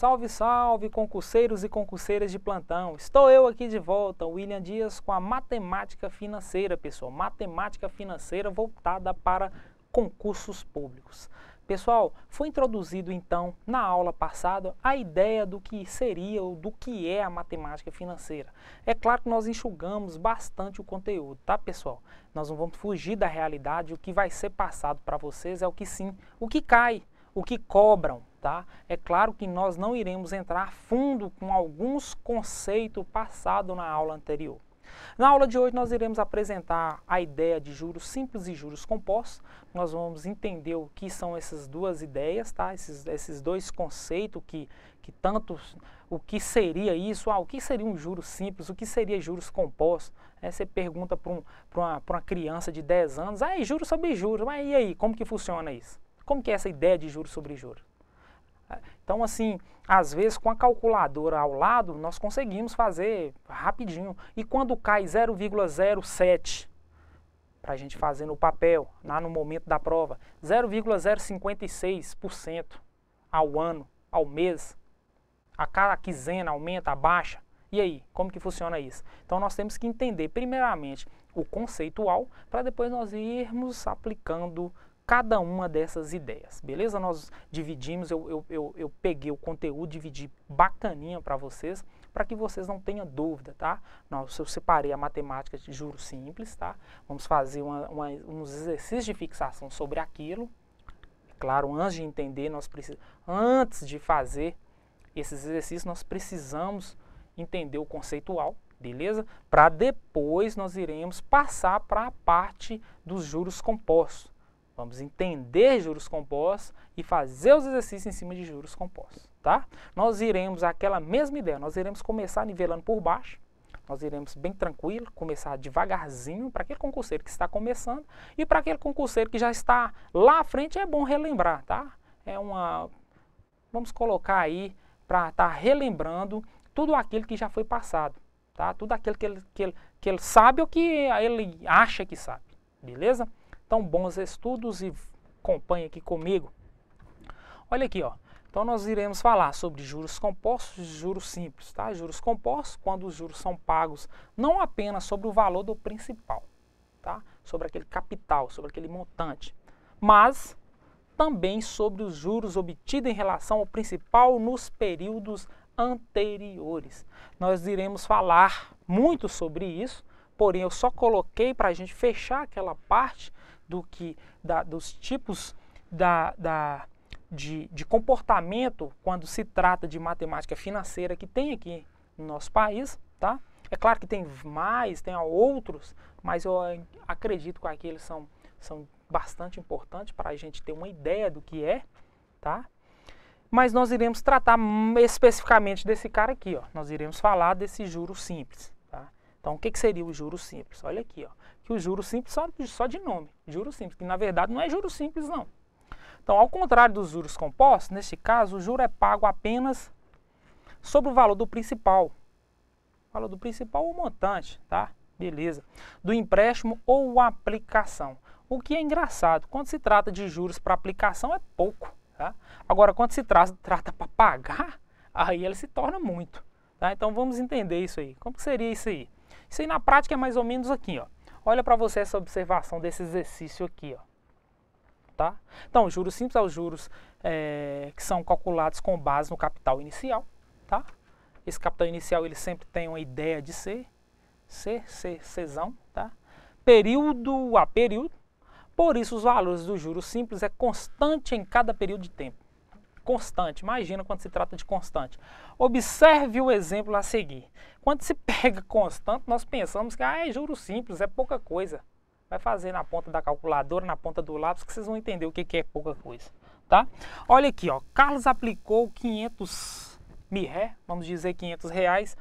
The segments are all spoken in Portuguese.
Salve, salve, concurseiros e concurseiras de plantão. Estou eu aqui de volta, William Dias, com a matemática financeira, pessoal. Matemática financeira voltada para concursos públicos. Pessoal, foi introduzido então na aula passada a ideia do que seria ou do que é a matemática financeira. É claro que nós enxugamos bastante o conteúdo, tá, pessoal? Nós não vamos fugir da realidade, o que vai ser passado para vocês é o que sim, o que cai, o que cobram, tá? É claro que nós não iremos entrar a fundo com alguns conceitos passados na aula anterior. Na aula de hoje nós iremos apresentar a ideia de juros simples e juros compostos. Nós vamos entender o que são essas duas ideias, tá? Esses dois conceitos que tanto, o que seria isso, o que seria um juro simples, o que seria juros compostos. Você pergunta para uma criança de 10 anos, juros sobre juros, mas e aí, como que funciona isso? Como que é essa ideia de juros sobre juros? Então, assim, às vezes com a calculadora ao lado, nós conseguimos fazer rapidinho. E quando cai 0,07, para a gente fazer no papel, lá no momento da prova, 0,056% ao ano, ao mês, a cada quinzena aumenta, abaixa. E aí, como que funciona isso? Então, nós temos que entender, primeiramente, o conceitual, para depois nós irmos aplicando cada uma dessas ideias, beleza? Nós dividimos, eu peguei o conteúdo, dividi bacaninha para vocês, para que vocês não tenham dúvida, tá? Eu separei a matemática de juros simples, tá? Vamos fazer uns exercícios de fixação sobre aquilo. Claro, antes de entender, antes de fazer esses exercícios, nós precisamos entender o conceitual, beleza? Para depois nós iremos passar para a parte dos juros compostos. Vamos entender juros compostos e fazer os exercícios em cima de juros compostos, tá? Nós iremos aquela mesma ideia, nós iremos começar nivelando por baixo, nós iremos bem tranquilo, começar devagarzinho para aquele concurseiro que está começando e para aquele concurseiro que já está lá à frente é bom relembrar, tá? Vamos colocar aí para estar relembrando tudo aquilo que já foi passado, tá? Tudo aquilo que ele sabe ou que ele acha que sabe, beleza? Então, bons estudos e acompanhe aqui comigo. Olha aqui, ó. Então, nós iremos falar sobre juros compostos e juros simples, tá? Juros compostos, quando os juros são pagos não apenas sobre o valor do principal, tá? Sobre aquele capital, sobre aquele montante, mas também sobre os juros obtidos em relação ao principal nos períodos anteriores. Nós iremos falar muito sobre isso, porém eu só coloquei para a gente fechar aquela parte dos tipos de comportamento quando se trata de matemática financeira que tem aqui no nosso país, tá? É claro que tem mais, tem outros, mas eu acredito que aqueles são bastante importantes para a gente ter uma ideia do que é, tá? Mas nós iremos tratar especificamente desse cara aqui, ó. Nós iremos falar desse juro simples, tá? Então, o que seria o juro simples? Olha aqui, ó. Que o juro simples só de nome, juro simples, que na verdade não é juro simples não. Então, ao contrário dos juros compostos, neste caso, o juro é pago apenas sobre o valor do principal. O valor do principal ou montante, tá? Beleza. Do empréstimo ou aplicação. O que é engraçado, quando se trata de juros para aplicação é pouco, tá? Agora, quando se trata para pagar, aí ele se torna muito, tá? Então, vamos entender isso aí. Como que seria isso aí? Isso aí na prática é mais ou menos aqui, ó. Olha para você essa observação desse exercício aqui, ó. Tá? Então, os juros simples são os juros que são calculados com base no capital inicial, tá? Esse capital inicial ele sempre tem uma ideia de Czão, tá? Período a período. Por isso, os valores dos juros simples é constante em cada período de tempo. Constante, imagina quando se trata de constante. Observe o exemplo a seguir. Quando se pega constante, nós pensamos que é juros simples, é pouca coisa. Vai fazer na ponta da calculadora, na ponta do lápis, que vocês vão entender o que é pouca coisa, tá? Olha aqui, ó, Carlos aplicou 500 mil-ré, vamos dizer 500 reais,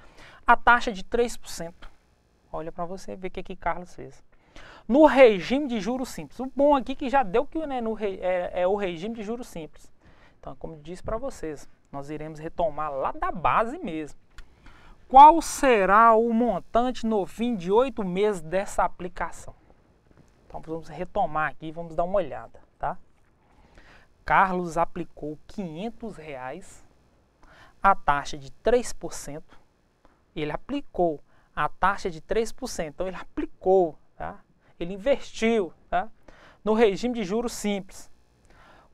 a taxa de 3%. Olha para você ver o que Carlos fez. No regime de juros simples. O bom aqui que já deu que né, é o regime de juros simples. Então, como eu disse para vocês, nós iremos retomar lá da base mesmo. Qual será o montante no fim de 8 meses dessa aplicação? Então, vamos retomar aqui e vamos dar uma olhada, tá? Carlos aplicou 500 reais a taxa de 3%, ele aplicou a taxa de 3%, então ele aplicou, tá? Ele investiu, tá? No regime de juros simples.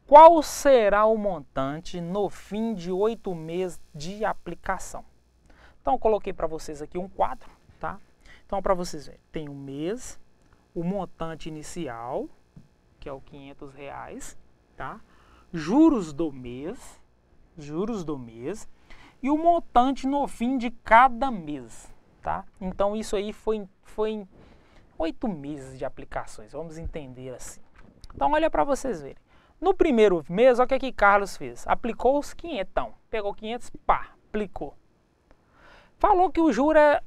Qual será o montante no fim de 8 meses de aplicação? Então, eu coloquei para vocês aqui um quadro, tá? Então, para vocês verem, tem um mês, o montante inicial, que é o R$500, tá? Juros do mês, e o montante no fim de cada mês, tá? Então, isso aí foi em 8 meses de aplicações, vamos entender assim. Então, olha para vocês verem. No primeiro mês, olha o que Carlos fez. Aplicou os 500, pegou 500, pá, aplicou. Falou que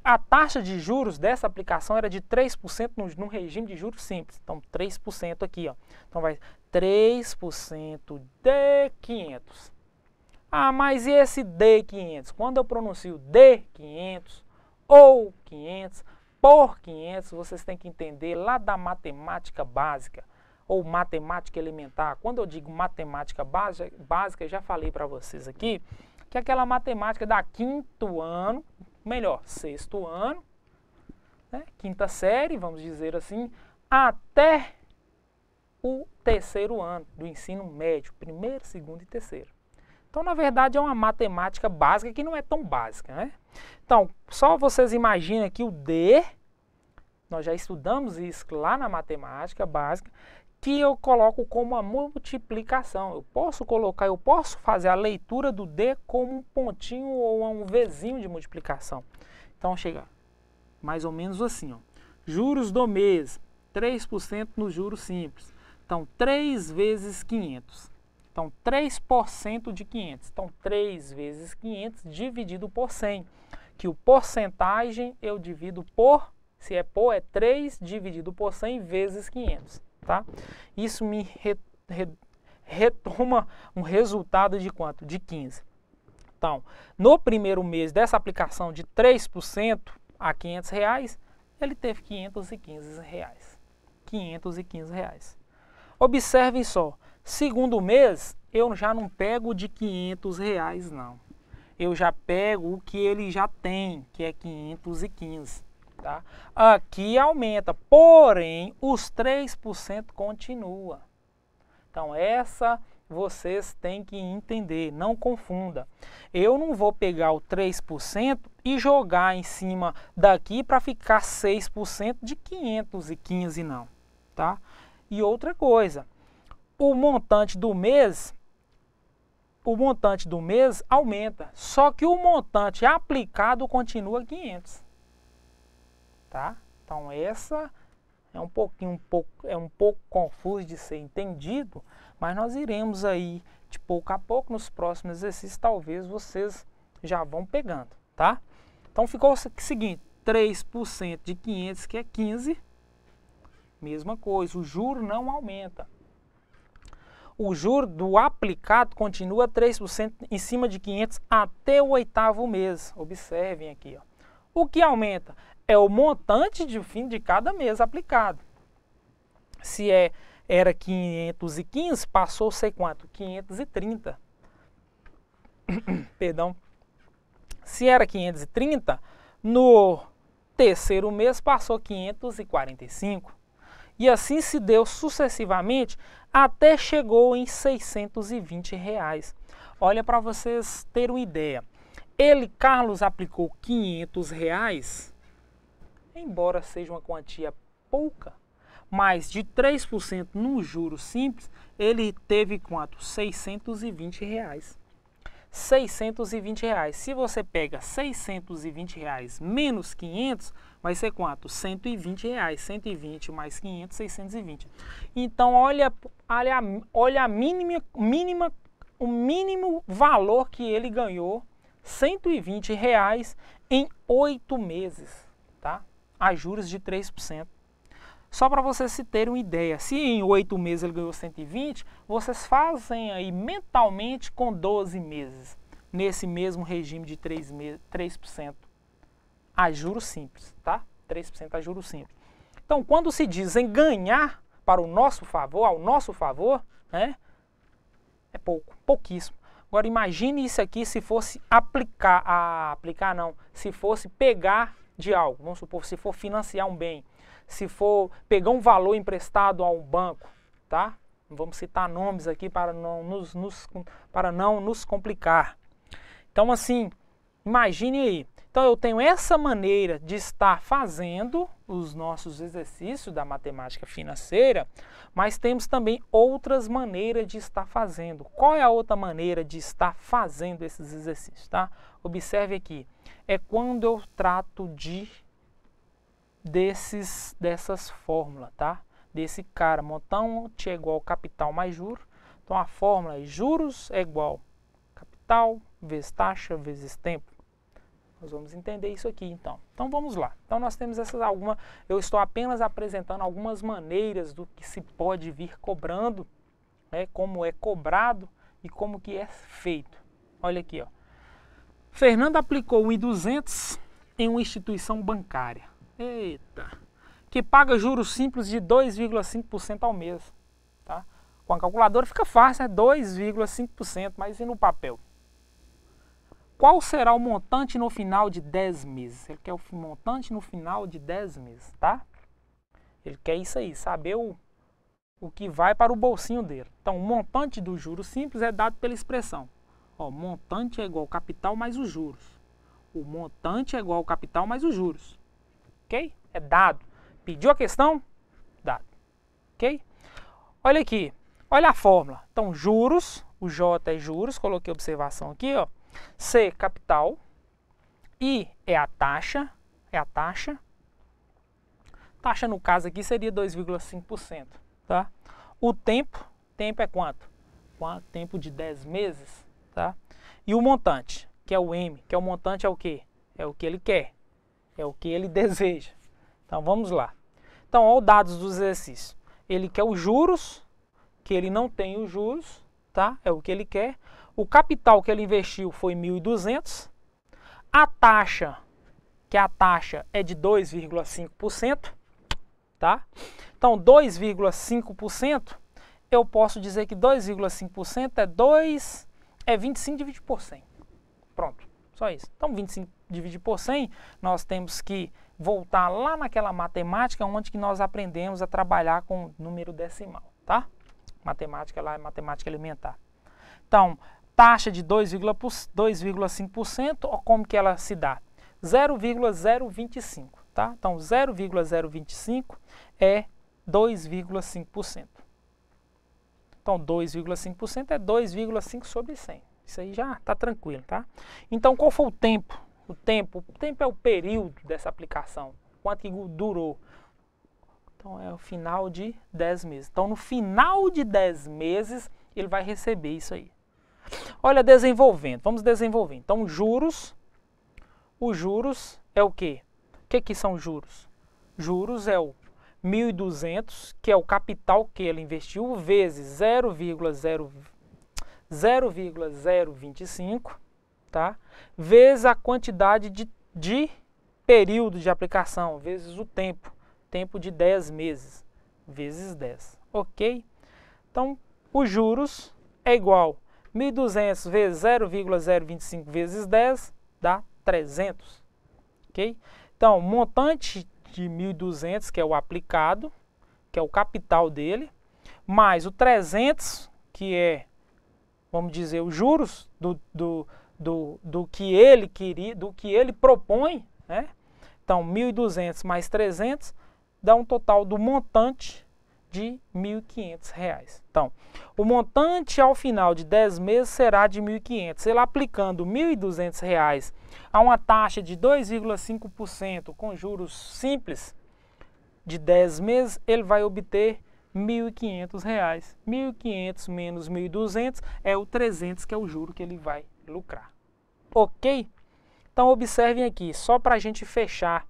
a taxa de juros dessa aplicação era de 3% no regime de juros simples. Então, 3% aqui, ó. Então, vai 3% de 500. Ah, mas e esse de 500? Quando eu pronuncio de 500 ou 500 por 500, vocês têm que entender lá da matemática básica ou matemática elementar. Quando eu digo matemática básica, já falei para vocês aqui, que é aquela matemática da quinto ano, melhor, sexto ano, né, quinta série, vamos dizer assim, até o terceiro ano do ensino médio, primeiro, segundo e terceiro. Então, na verdade, é uma matemática básica que não é tão básica, né? Então, só vocês imaginem que o D, nós já estudamos isso lá na matemática básica, que eu coloco como uma multiplicação. Eu posso fazer a leitura do D como um pontinho ou um Vzinho de multiplicação. Então, chega mais ou menos assim, ó. Juros do mês, 3% nos juros simples. Então, 3 vezes 500. Então, 3% de 500. Então, 3 vezes 500 dividido por 100. Que o porcentagem eu divido por, se é por, é 3 dividido por 100 vezes 500. Tá? Isso me retoma um resultado de quanto? De 15. Então, no primeiro mês dessa aplicação de 3% a R$500, ele teve R$515. R$515. Observem só, segundo mês, eu já não pego de R$500 não. Eu já pego o que ele já tem, que é 515. Tá? Aqui aumenta, porém os 3% continua. Então essa vocês têm que entender, não confunda. Eu não vou pegar o 3% e jogar em cima daqui para ficar 6% de 515 não, tá? E outra coisa, o montante do mês aumenta, só que o montante aplicado continua 500. Tá? Então essa é um pouco confuso de ser entendido, mas nós iremos aí de pouco a pouco nos próximos exercícios, talvez vocês já vão pegando, tá? Então ficou o seguinte, 3% de 500 que é 15, mesma coisa, o juro não aumenta. O juro do aplicado continua 3% em cima de 500 até o 8º mês, observem aqui, ó. O que aumenta é o montante de fim de cada mês aplicado. Se era 515, passou a ser quanto? 530. Perdão. Se era 530, no terceiro mês passou 545. E assim se deu sucessivamente até chegou em R$620. Olha para vocês terem uma ideia. Carlos, aplicou R$500, embora seja uma quantia pouca, mas de 3% no juros simples, ele teve quanto? R$620. R$620. Se você pega R$620 menos 500, vai ser quanto? R$120. 120 mais 500, 620. Então, olha o mínimo valor que ele ganhou, R$120 em 8 meses, tá? A juros de 3%. Só para vocês se terem uma ideia, se em 8 meses ele ganhou 120, vocês fazem aí mentalmente com 12 meses, nesse mesmo regime de 3% a juros simples, tá? 3% a juros simples. Então, quando se diz em ganhar para o nosso favor, ao nosso favor, né? É pouquíssimo. Agora imagine isso aqui se fosse aplicar não, se fosse pegar de algo, vamos supor, se for financiar um bem, se for pegar um valor emprestado a um banco, tá? Vamos citar nomes aqui para não nos complicar. Então assim, imagine aí. Então eu tenho essa maneira de estar fazendo os nossos exercícios da matemática financeira, mas temos também outras maneiras de estar fazendo. Qual é a outra maneira de estar fazendo esses exercícios, tá? Observe aqui, é quando eu trato dessas fórmulas, tá? Desse cara, montante é igual capital mais juros. Então a fórmula é juros é igual capital vezes taxa vezes tempo. Nós vamos entender isso aqui então. Então vamos lá. Então nós temos eu estou apenas apresentando algumas maneiras do que se pode vir cobrando, né, como é cobrado e como que é feito. Olha aqui, ó. Fernando aplicou 1.200 em uma instituição bancária. Eita! Que paga juros simples de 2,5% ao mês. Tá? Com a calculadora fica fácil, é 2,5%, mas e no papel? Qual será o montante no final de 10 meses? Ele quer o montante no final de 10 meses, tá? Ele quer isso aí, saber o que vai para o bolsinho dele. Então, o montante do juros simples é dado pela expressão. Ó, montante é igual ao capital mais os juros. O montante é igual ao capital mais os juros. Ok? É dado. Pediu a questão? Dado. Ok? Olha aqui. Olha a fórmula. Então, juros, o J é juros, coloquei observação aqui, ó. C, capital. I é a taxa. Taxa, no caso aqui, seria 2,5%. Tá? O tempo é quanto? Tempo de 10 meses. Tá? E o montante, que é o M, que é o montante é o quê? É o que ele quer. É o que ele deseja. Então, vamos lá. Então, olha os dados dos exercícios. Ele quer os juros, que ele não tem os juros, tá? É o que ele quer. O capital que ele investiu foi 1.200. A taxa, que a taxa é de 2,5%, tá? Então, 2,5%, eu posso dizer que 2,5% é 25 dividido por 100. Pronto, só isso. Então, 25 dividido por 100, nós temos que voltar lá naquela matemática onde que nós aprendemos a trabalhar com número decimal, tá? Matemática lá é matemática elementar. Então, taxa de 2,5%, como que ela se dá? 0,025, tá? Então, 0,025 é 2,5%. Então, 2,5% é 2,5 sobre 100. Isso aí já está tranquilo, tá? Então, qual foi o tempo? O tempo é o período dessa aplicação. Quanto que durou? Então, é o final de 10 meses. Então, no final de 10 meses, ele vai receber isso aí. Olha, desenvolvendo. Vamos desenvolver. Então, os juros é o quê? O que são juros? Juros é o 1.200, que é o capital que ele investiu, vezes 0,025, tá? Vezes a quantidade de período de aplicação, vezes o tempo de 10 meses, vezes 10, ok? Então, os juros é igual 1.200 vezes 0,025 vezes 10 dá 300, ok? Então, montante de 1.200, que é o aplicado, que é o capital dele, mais o 300, que é, vamos dizer, os juros do que ele queria, do que ele propõe, né? Então, 1.200 mais 300 dá um total do montante de R$ 1.500. Então, o montante ao final de 10 meses será de R$ 1.500. Ele aplicando R$ 1.200 a uma taxa de 2,5% com juros simples de 10 meses, ele vai obter R$ 1.500. R$ 1.500 menos 1.200 é o 300, que é o juro que ele vai lucrar. Ok? Então, observem aqui, só para a gente fechar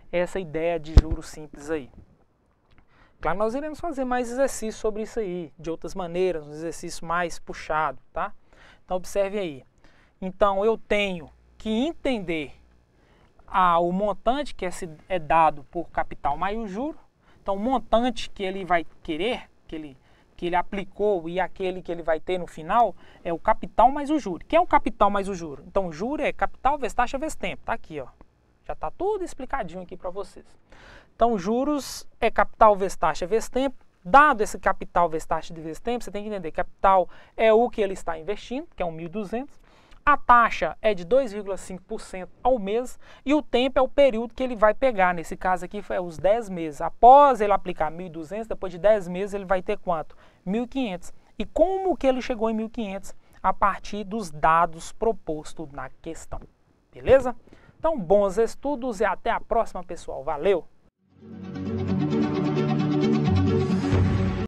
essa ideia de juros simples aí. Claro, nós iremos fazer mais exercícios sobre isso aí, de outras maneiras, um exercício mais puxado, tá? Então, observe aí. Então, eu tenho que entender o montante que é dado por capital mais o juro. Então, o montante que ele vai querer, que que ele aplicou e aquele que ele vai ter no final é o capital mais o juro. Quem é o capital mais o juro? Então, o juro é capital vezes taxa vezes tempo. Tá aqui, ó. Já tá tudo explicadinho aqui para vocês. Então, juros é capital vezes taxa vezes tempo. Dado esse capital vezes taxa vezes tempo, você tem que entender que capital é o que ele está investindo, que é um 1.200. A taxa é de 2,5% ao mês e o tempo é o período que ele vai pegar. Nesse caso aqui foi os 10 meses. Após ele aplicar 1.200, depois de 10 meses ele vai ter quanto? 1.500. E como que ele chegou em 1.500? A partir dos dados propostos na questão. Beleza? Então, bons estudos e até a próxima, pessoal. Valeu!